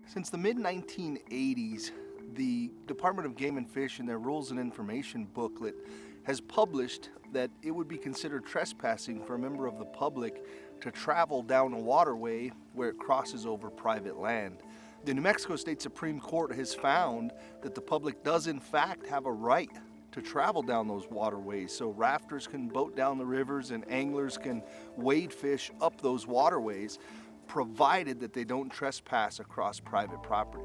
Since the mid-1980s, the Department of Game and Fish in their Rules and Information booklet has published that it would be considered trespassing for a member of the public to travel down a waterway where it crosses over private land. The New Mexico State Supreme Court has found that the public does in fact have a right to travel down those waterways, so rafters can boat down the rivers and anglers can wade fish up those waterways, provided that they don't trespass across private property.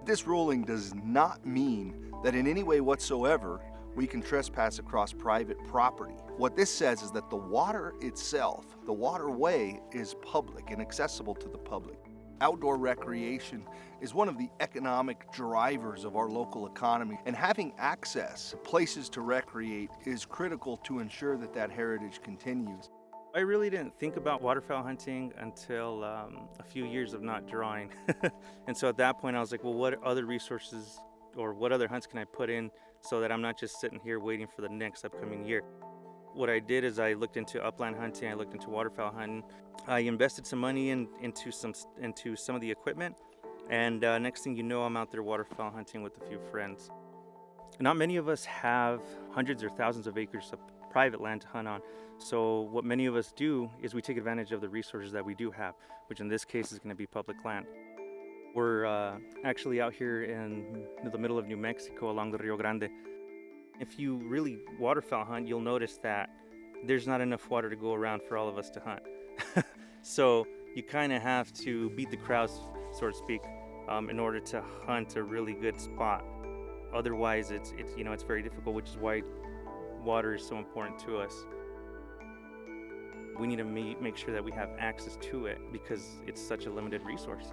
This ruling does not mean that in any way whatsoever we can trespass across private property. What this says is that the water itself, the waterway, is public and accessible to the public. Outdoor recreation is one of the economic drivers of our local economy, and having access to places to recreate is critical to ensure that that heritage continues. I really didn't think about waterfowl hunting until a few years of not drawing. And so at that point I was like, well, what other resources or what other hunts can I put in so that I'm not just sitting here waiting for the next upcoming year? What I did is I looked into upland hunting, I looked into waterfowl hunting. I invested some money into some of the equipment, and next thing you know, I'm out there waterfowl hunting with a few friends. Not many of us have hundreds or thousands of acres of private land to hunt on. So what many of us do is we take advantage of the resources that we do have, which in this case is going to be public land. We're actually out here in the middle of New Mexico along the Rio Grande. If you really waterfowl hunt, you'll notice that there's not enough water to go around for all of us to hunt. So you kind of have to beat the crowd, so to speak, in order to hunt a really good spot. Otherwise, it's very difficult, which is why water is so important to us. We need to make sure that we have access to it because it's such a limited resource.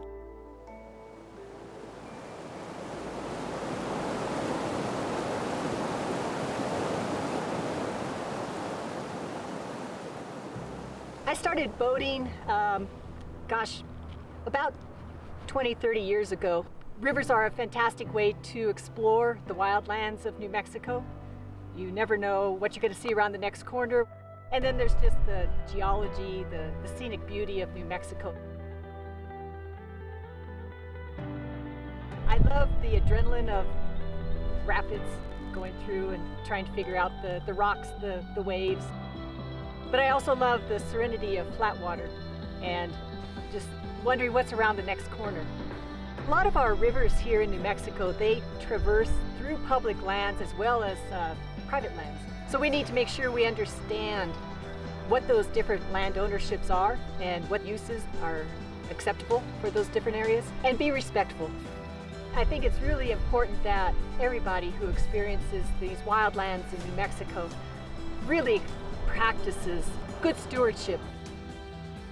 I started boating, about 20, 30 years ago. Rivers are a fantastic way to explore the wildlands of New Mexico. You never know what you're going to see around the next corner. And then there's just the geology, the scenic beauty of New Mexico. I love the adrenaline of rapids going through and trying to figure out the rocks, the waves. But I also love the serenity of flat water and just wondering what's around the next corner. A lot of our rivers here in New Mexico, they traverse through public lands as well as private lands. So we need to make sure we understand what those different land ownerships are and what uses are acceptable for those different areas, and be respectful. I think it's really important that everybody who experiences these wildlands in New Mexico really practices good stewardship.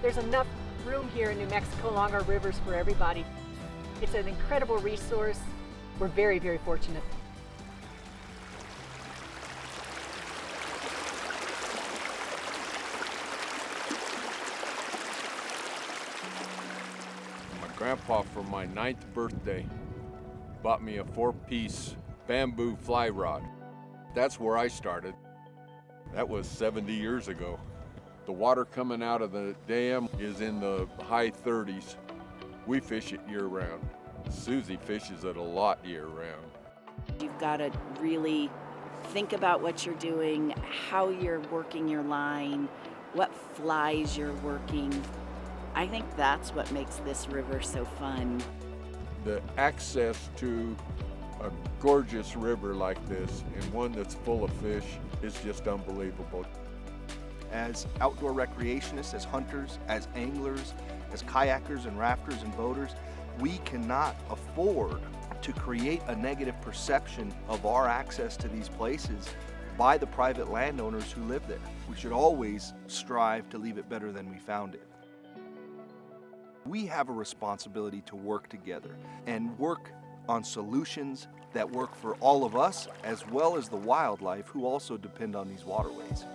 There's enough room here in New Mexico along our rivers for everybody. It's an incredible resource. We're very, very fortunate. My grandpa, for my 9th birthday, bought me a 4-piece bamboo fly rod. That's where I started. That was 70 years ago. The water coming out of the dam is in the high 30s. We fish it year-round. Susie fishes it a lot year-round. You've got to really think about what you're doing, how you're working your line, what flies you're working. I think that's what makes this river so fun. The access to a gorgeous river like this and one that's full of fish is just unbelievable. As outdoor recreationists, as hunters, as anglers, as kayakers and rafters and boaters, we cannot afford to create a negative perception of our access to these places by the private landowners who live there. We should always strive to leave it better than we found it. We have a responsibility to work together and work on solutions that work for all of us as well as the wildlife who also depend on these waterways.